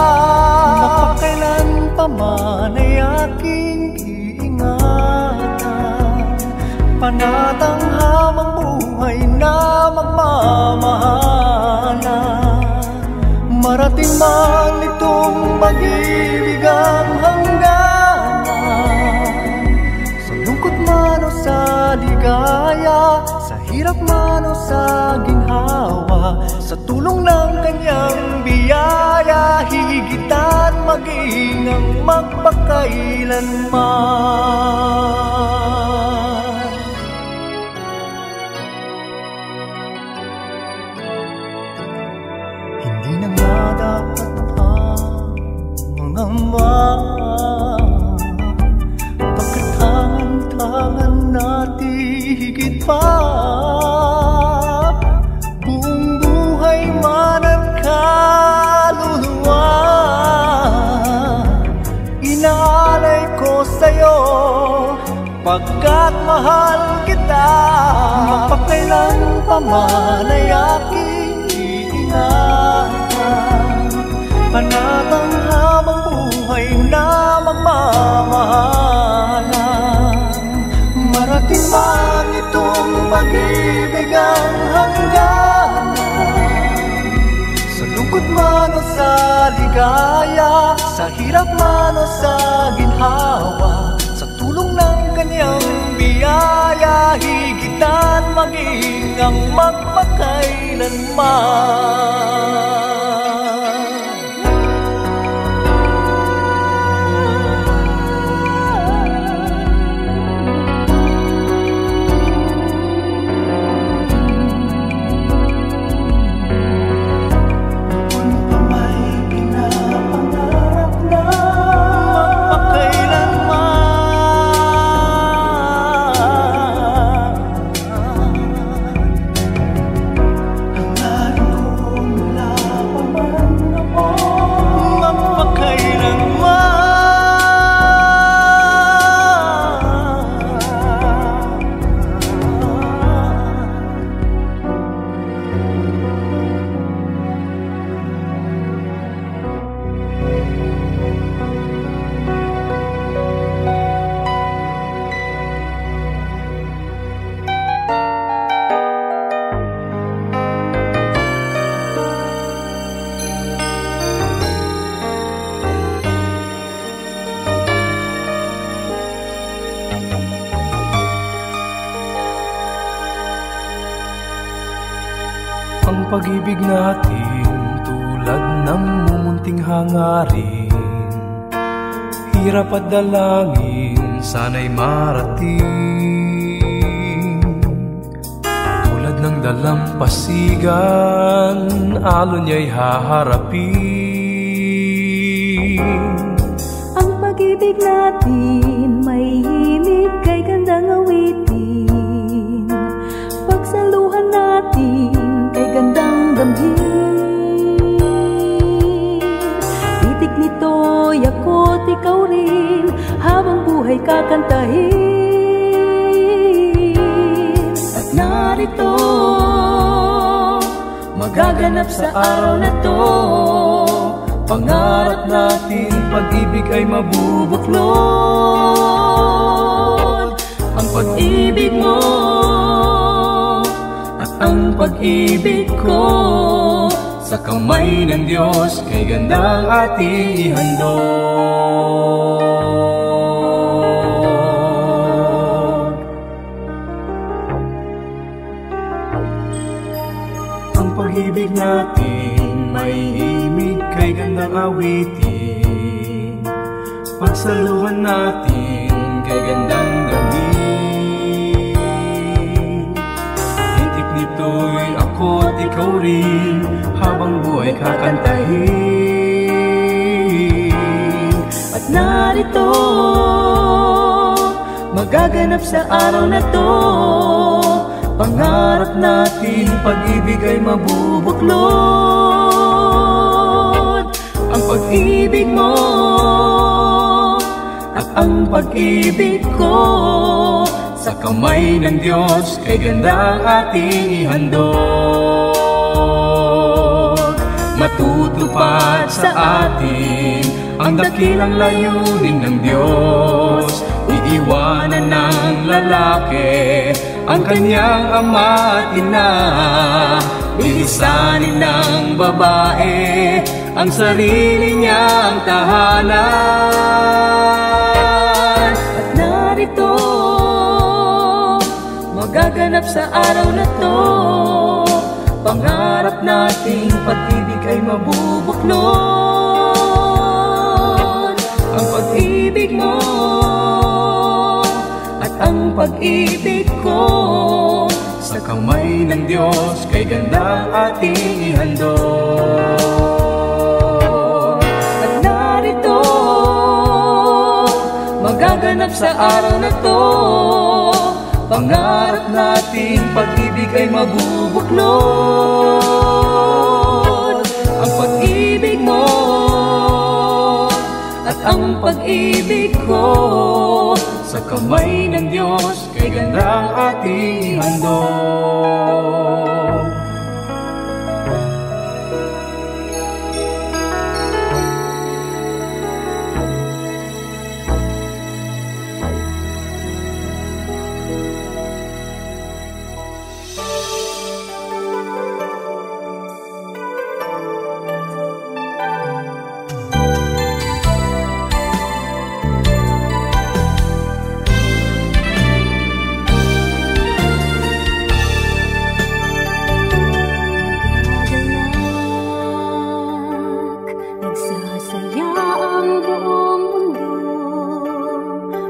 mapakailan pa man ay aking iingatan. Panatang habang buhay na magmamahalan. Marating man itong pag-ibig ang hangganan. Sa lungkot man o sa ligaya, sa hirap man o sa ginhawa, sa tulong ng kanyang biyaya, higitan maging ang magpakailanman. Hindi na nga dapat pang mangamba, pagkatangan natin higit pa. Pagkat mahal kita, mapakailan pa man ay aking iingatan. Panatang habang buhay na magmamahalan. Marating man itong pag-ibig ang hangganan. Sa lungkot man o sa ligaya, sa hirap man o sa ginhawa, sa tulong ng kanyang biyaya, higitan maging ang magpakailanman. Noon pa may pinapangarap pag-ibig natin tulad ng mumunting hangarin, hirap at dalangin sana'y marating. Tulad ng dalampasigan, alon niya'y haharapin. Ang pag-ibig natin may himig kay gandang awitin, pagsaluhan natin kay gandang damhin. Titik nito'y ako't ikaw rin, habang buhay kakantahin. At narito, magaganap sa araw na to, pangarap natin pag-ibig ay mabubuklod. Ang pag-ibig mo at ang pag-ibig ko, sa kamay ng Diyos kay gandang ating ihandog. Ang pag-ibig natin may himig kay gandang awitin, pagsaluhan natin kay gandang damhin. Hintik nito'y ako't ikaw rin, habang buhay kakantahin. At narito, magaganap sa araw na to, pangarap natin pag-ibig ay mabubuklod. Ang pag-ibig mo at ang pag-ibig ko, sa kamay ng Diyos kay gandang ating ihandog. Matutupad sa atin ang dakilang layunin ng Diyos, iiwanan ng lalaki ang kanyang ama at ina, bilisanin ng babae ang sarili niyang tahanan. at narito, magaganap sa araw na to, pangarap nating pag-ibig ay mabubuklod. Ang pag-ibig mo at ang pag-ibig ko, sa kamay ng Diyos kay gandang ating ihandog. at narito, magaganap sa araw na to, pangarap nating pag-ibig ay mabubuklod. Ang pag-ibig mo at ang pag-ibig ko, sa kamay ng Diyos kay gandang ating ihandog. nagsasaya ang buong mundo,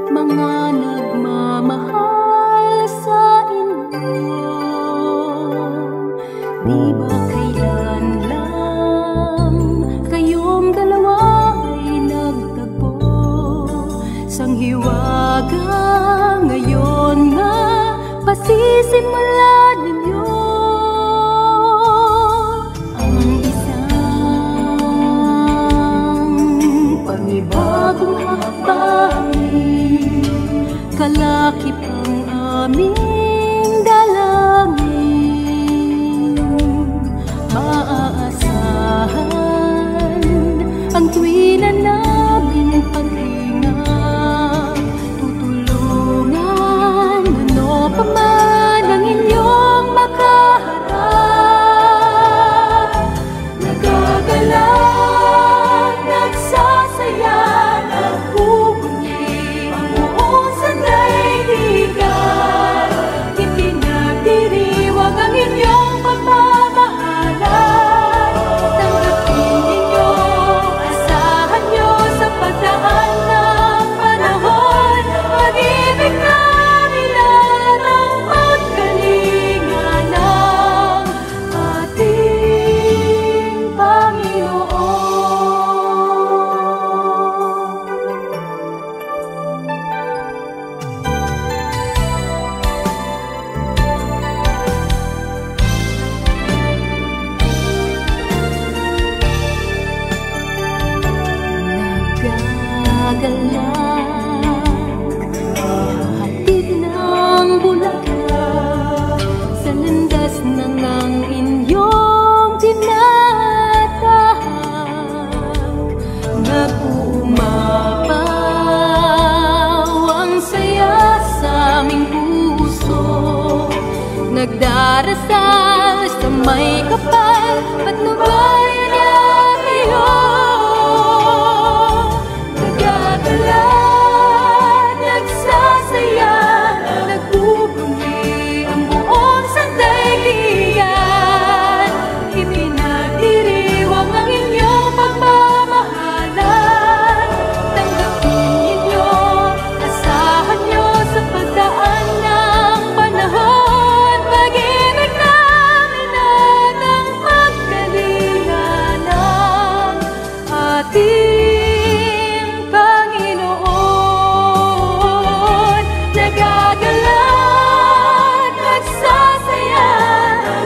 mga nagmamahal sa inyo. Di ba kailan lang kayong dalawa ay nagtagpo? Sanghiwaga ngayon nga pasisimula ninyo ang isang panibagong hakbangin, kalakip ang aming dalangin. Maaasahan ang tuwina namin pag-ingat, tutulungan ano pa man ang inyong makaharap. Nagagalak, nagsasaya, nagbubunyi ang buong sandaigdigan. Itinagdiriwag ang inyong pagmamahala. nagagalang, hatid ng bulaklak sa landas ng ang inyong tinatahak. Nag-uumapaw ang saya sa aming puso, nagdarasal sa may kapal, patnubayan niya kayo. Nagagalat, nagsasaya, nagbubuli ang buong sandaigdigan. Ipinagdiriwang ang inyong pagmamahalan. Tanggapin ninyo, asahan nyo sa pagdaan ng panahon. Pag-ibig namin at ang pagkalinga ng ating Panginoon. Nagagalat, nagsasaya,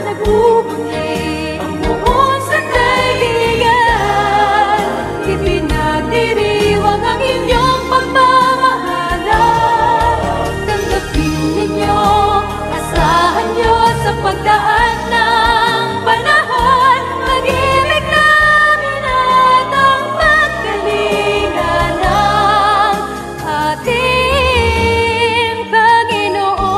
nagbubuli ang buong sandaigdigan. Ipinagdiriwang ang inyong pagmamahalan. Tanggapin ninyo, asahan nyo sa pagdaan ng panahon. Pag-ibig namin at ang pagkalinga ng ating Panginoon.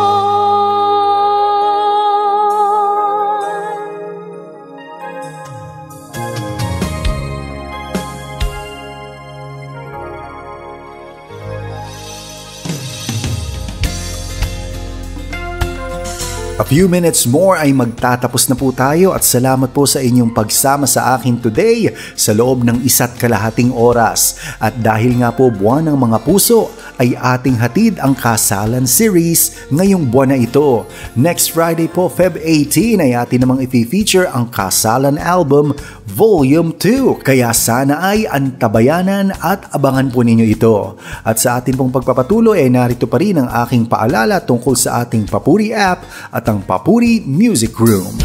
A few minutes more ay magtatapos na po tayo at salamat po sa inyong pagsama sa akin today sa loob ng 1.5 oras. At dahil nga po buwan ng mga puso, ay ating hatid ang Kasalan series ngayong buwan na ito. Next Friday po, Feb 18, ay atin namang i-feature ang Kasalan album Volume 2. Kaya sana ay antabayanan at abangan po ninyo ito. At sa atin pong pagpapatuloy ay narito pa rin ang aking paalala tungkol sa ating Papuri app at ang Papuri Music Room.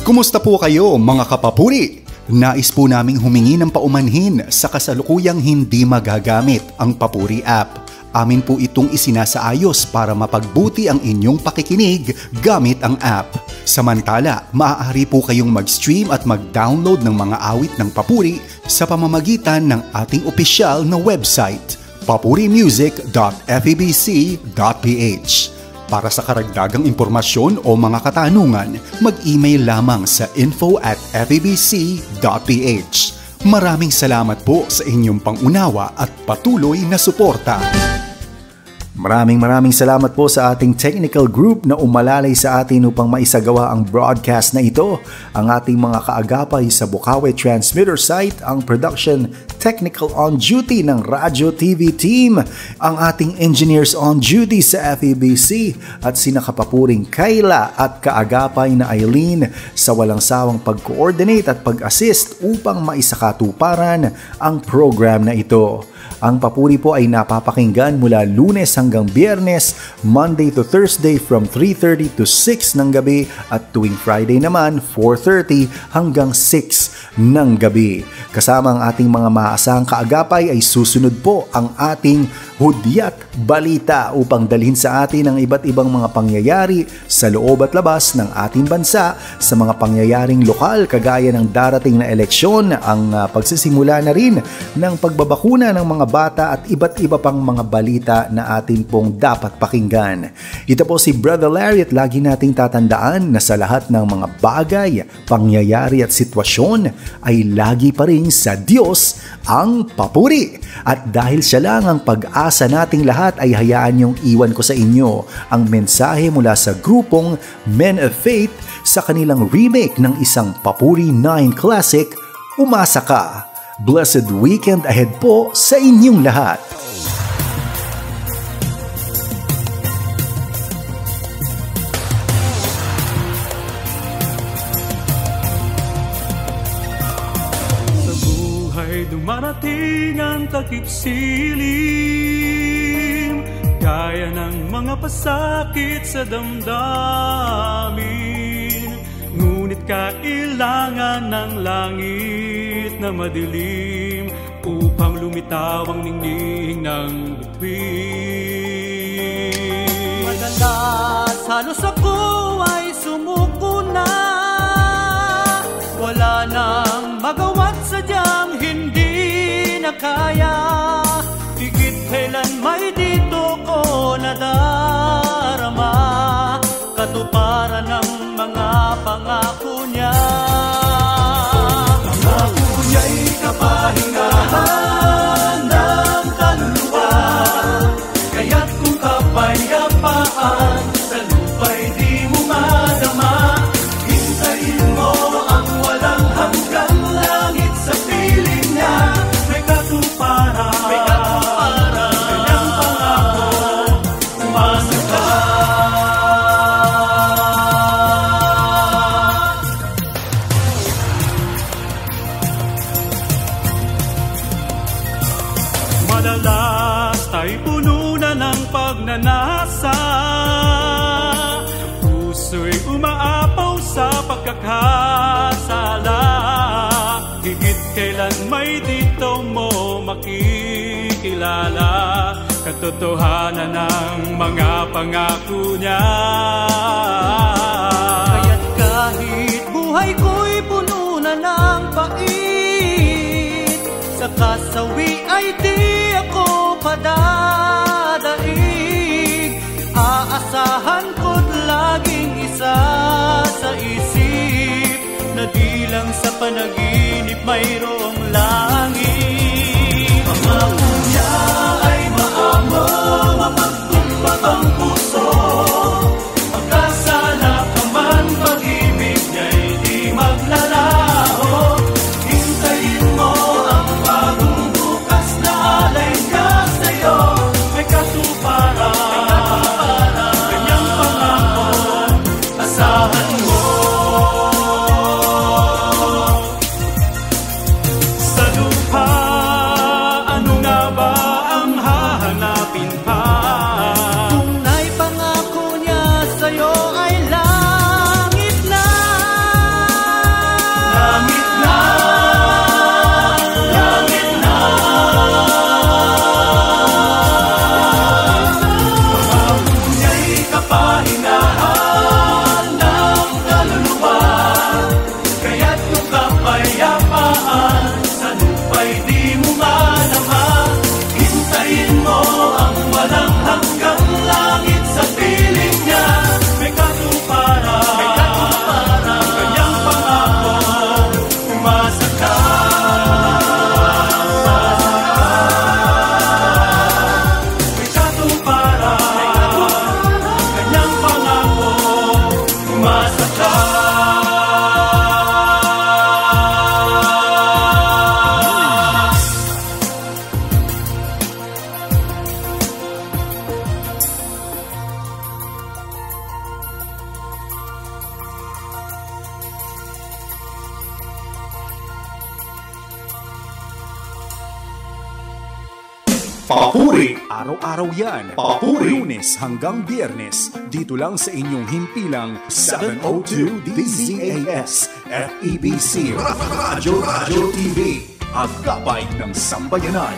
Kumusta po kayo mga kapapuri? Nais po naming humingi ng paumanhin sa kasalukuyang hindi magagamit ang Papuri app. Amin po itong isinasaayos para mapagbuti ang inyong pakikinig gamit ang app. Samantala, maaari po kayong mag-stream at mag-download ng mga awit ng Papuri sa pamamagitan ng ating opisyal na website, papurimusic.febc.ph. Para sa karagdagang impormasyon o mga katanungan, mag-email lamang sa info@febc.ph. Maraming salamat po sa inyong pangunawa at patuloy na suporta. Maraming salamat po sa ating technical group na umalalay sa atin upang maisagawa ang broadcast na ito. Ang ating mga kaagapay sa Bukawi Transmitter Site, ang production technical on duty ng Radyo TV team, ang ating engineers on duty sa FEBC at sina kapapuring Kayla at kaagapay na Eileen sa walang sawang pag-coordinate at pag-assist upang maisakatuparan ang program na ito. Ang Papuri po ay napapakinggan mula Lunes hanggang Biyernes, Monday to Thursday from 3:30 to 6 ng gabi at tuwing Friday naman 4:30 hanggang 6 ng gabi. Kasama ang ating mga maasahang kaagapay ay susunod po ang ating Hudyat Balita upang dalhin sa atin ang iba't ibang mga pangyayari sa loob at labas ng ating bansa sa mga pangyayaring lokal kagaya ng darating na eleksyon, ang pagsisimula na rin ng pagbabakuna ng mga bata at iba't iba pang mga balita na atin pong dapat pakinggan. Ito po si Brother Larry at lagi nating tatandaan na sa lahat ng mga bagay, pangyayari at sitwasyon ay lagi pa rin sa Diyos ang papuri. At dahil siya lang ang pag-asa nating lahat ay hayaan niyong iwan ko sa inyo ang mensahe mula sa grupong Men of Faith sa kanilang remake ng isang Papuri 9 classic, Umasa Ka. Blessed weekend ahead po sa inyong lahat. Sa buhay dumarating ang takip silim, gaya ng mga pasakit sa damdamin. Ngunit kailangan ng langit na madilim upang lumitaw ang ningning ng bituin. Madalas halos ako ay sumuko na, wala nang magawa't sadyang hindi na kaya. Higit kailan may dito ko nadarama katuparan ng mga pangako niya. Pangako niya'y kapahingahan ng kaluluwa, kaya't kung kapayapaan sa lupa'y di mo madama. Hintayin mo ang walang hanggang langit sa piling niya. May katuparan, kanyang pangako, umasa ka. Madalas tayo puno na ng pagnanasa, puso'y umaapaw sa pagkakasala. Higit kailan may dito mo makikilala katotohanan ng mga pangako niya. Kaya't kahit buhay ko'y puno na ng pait, sa kasawi ay di ako padadaig. Aasahan ko't laging isa sa isip, na di lang sa panaginip mayroong langit. Pangako niya ay maamo, mapagtumbat ang puso. Magkasala ka man, pag-ibig niya'y di maglalaho. Hintayin mo ang bagong bukas na alay niya sa'yo. May katuparan, kanyang pangako, asahan mo. Sa lupa, ano nga ba ang hahanapin pa? Kung naipangako niya sa'yo ay langit na. Langit na, langit na. Pangako niya'y kapahingahan ng kaluluwa, kaya't kung kapayapaan sa lupa'y di mo madama. Hintayin mo ang walang hanggang langit sa piling niya. May katuparan, kanyang pangako, umasa ka. May katuparan, kanyang pangako, umasa ka. Papuri! Araw-araw yan. Papuri! Lunes hanggang Biyernes. Dito lang sa inyong himpilang 702 DZAS FEBC Radio TV. Ang gabay ng sambayanan.